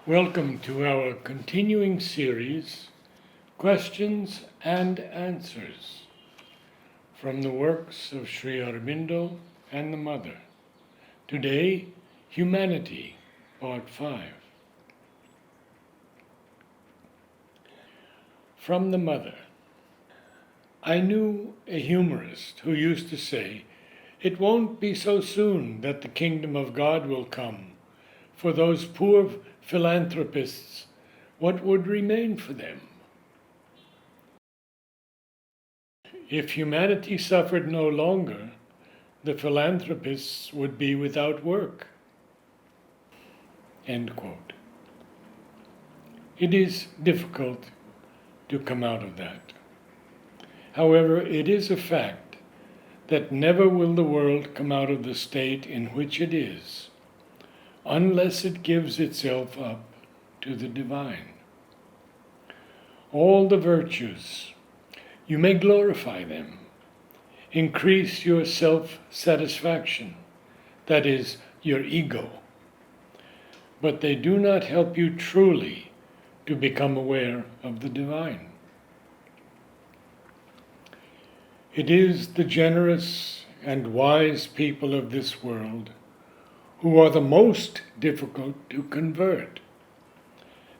Welcome to our continuing series, Questions and Answers, from the works of Sri Aurobindo and the Mother. Today, Humanity, Part 5. From the Mother. I knew a humorist who used to say, "It won't be so soon that the kingdom of God will come. For those poor philanthropists, what would remain for them?" If humanity suffered no longer, the philanthropists would be without work. End quote. It is difficult to come out of that. However, it is a fact that never will the world come out of the state in which it is, unless it gives itself up to the divine. All the virtues, you may glorify them, increase your self-satisfaction, that is, your ego, but they do not help you truly to become aware of the divine. It is the generous and wise people of this world who are the most difficult to convert.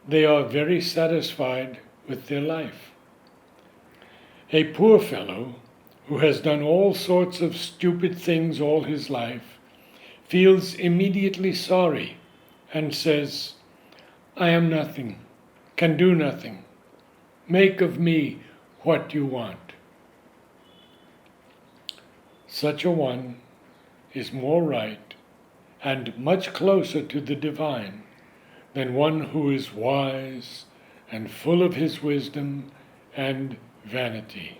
They are very satisfied with their life. A poor fellow who has done all sorts of stupid things all his life feels immediately sorry and says, "I am nothing, can do nothing. Make of me what you want." Such a one is more right and much closer to the divine than one who is wise and full of his wisdom and vanity.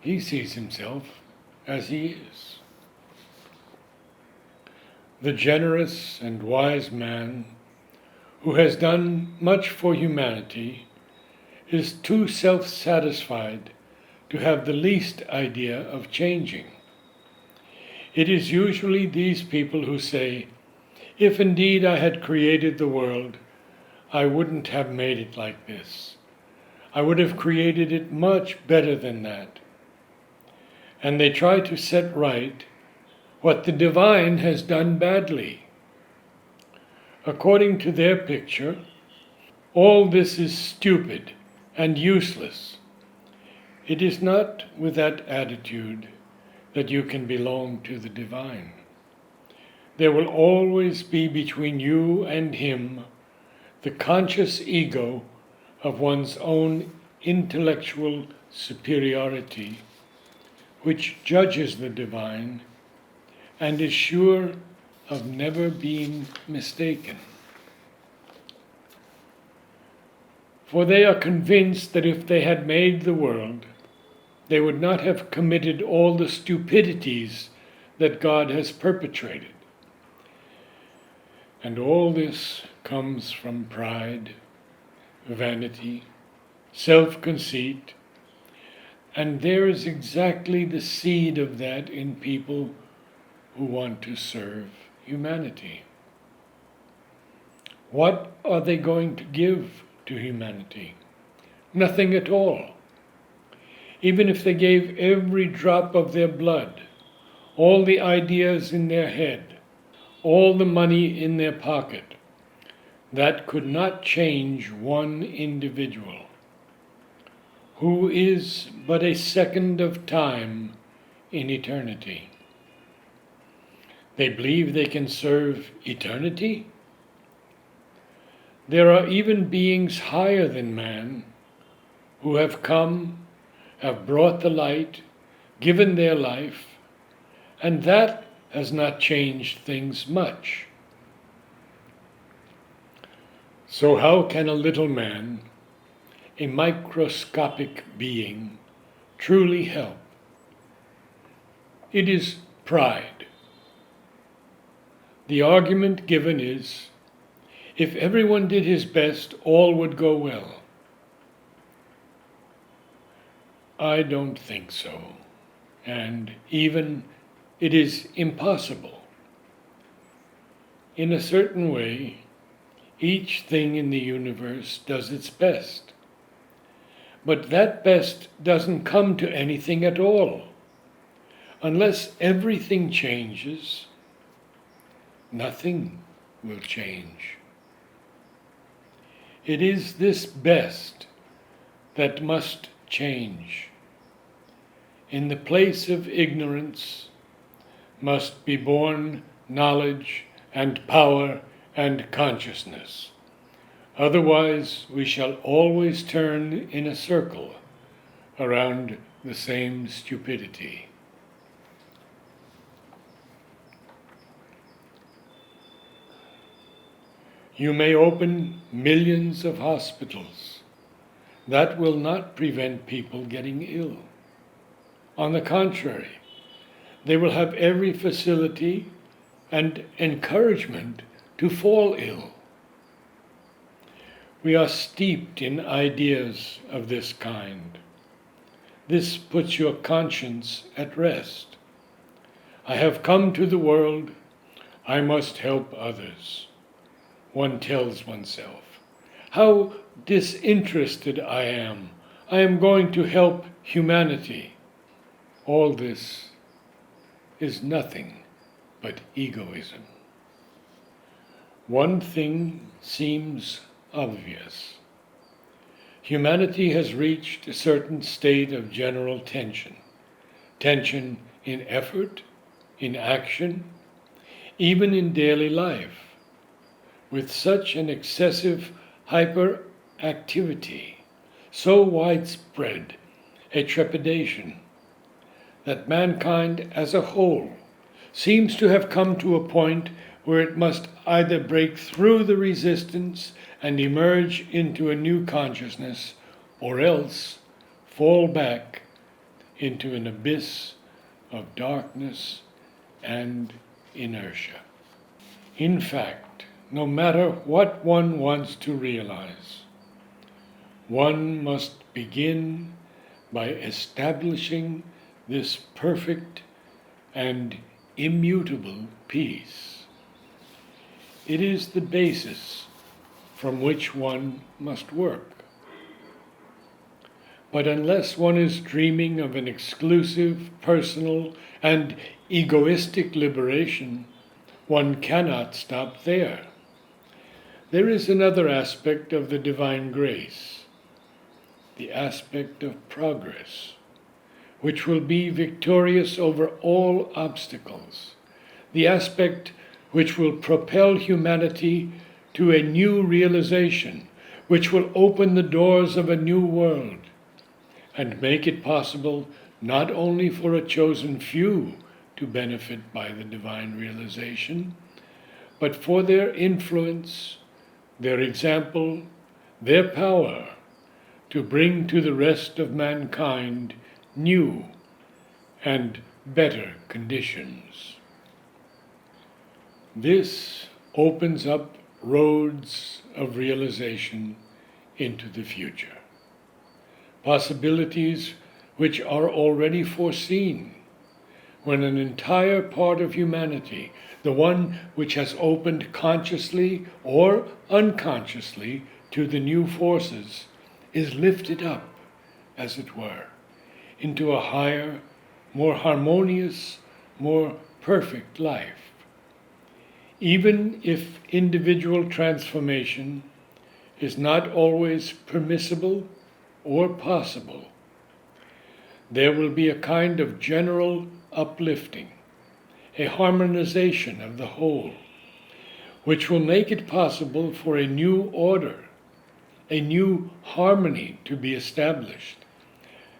He sees himself as he is. The generous and wise man who has done much for humanity is too self-satisfied to have the least idea of changing. It is usually these people who say, "If indeed I had created the world, I wouldn't have made it like this. I would have created it much better than that." And they try to set right what the divine has done badly. According to their picture, all this is stupid and useless. It is not with that attitude that you can belong to the divine. There will always be between you and him the conscious ego of one's own intellectual superiority, which judges the divine and is sure of never being mistaken. For they are convinced that if they had made the world, they would not have committed all the stupidities that God has perpetrated. And all this comes from pride, vanity, self-conceit, and there is exactly the seed of that in people who want to serve humanity. What are they going to give to humanity? Nothing at all. Even if they gave every drop of their blood, all the ideas in their head, all the money in their pocket, that could not change one individual, who is but a second of time in eternity. They believe they can serve eternity? There are even beings higher than man who have come, have brought the light, given their life, and that has not changed things much. So how can a little man, a microscopic being, truly help? It is pride. The argument given is, if everyone did his best, all would go well. I don't think so, and even it is impossible. In a certain way, Each thing in the universe does its best. But that best doesn't come to anything at all. Unless everything changes, nothing will change. It is this best that must change. In the place of ignorance must be born knowledge and power and consciousness. Otherwise, we shall always turn in a circle around the same stupidity. You may open millions of hospitals. That will not prevent people getting ill. On the contrary, they will have every facility and encouragement to fall ill. We are steeped in ideas of this kind. This puts your conscience at rest. I have come to the world, I must help others. One tells oneself, how disinterested I am. I am going to help humanity. All this is nothing but egoism. One thing seems obvious. Humanity has reached a certain state of general tension. Tension in effort, in action, even in daily life. With such an excessive hyperactivity, so widespread a trepidation, that mankind as a whole seems to have come to a point where it must either break through the resistance and emerge into a new consciousness, or else fall back into an abyss of darkness and inertia. In fact, no matter what one wants to realize, one must begin by establishing this perfect and immutable peace. It is the basis from which one must work. But unless one is dreaming of an exclusive, personal, and egoistic liberation, one cannot stop there. There is another aspect of the divine grace, the aspect of progress, which will be victorious over all obstacles, the aspect which will propel humanity to a new realization, which will open the doors of a new world, and make it possible not only for a chosen few to benefit by the divine realization, but for their influence, their example, their power to bring to the rest of mankind new and better conditions. This opens up roads of realization into the future, possibilities which are already foreseen when an entire part of humanity, the one which has opened consciously or unconsciously to the new forces, is lifted up, as it were, into a higher, more harmonious, more perfect life. Even if individual transformation is not always permissible or possible, there will be a kind of general uplifting, a harmonization of the whole, which will make it possible for a new order, a new harmony to be established,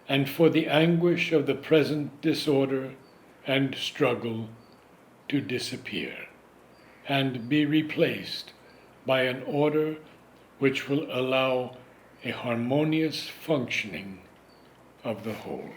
and for the anguish of the present disorder and struggle to disappear and be replaced by an order which will allow a harmonious functioning of the whole.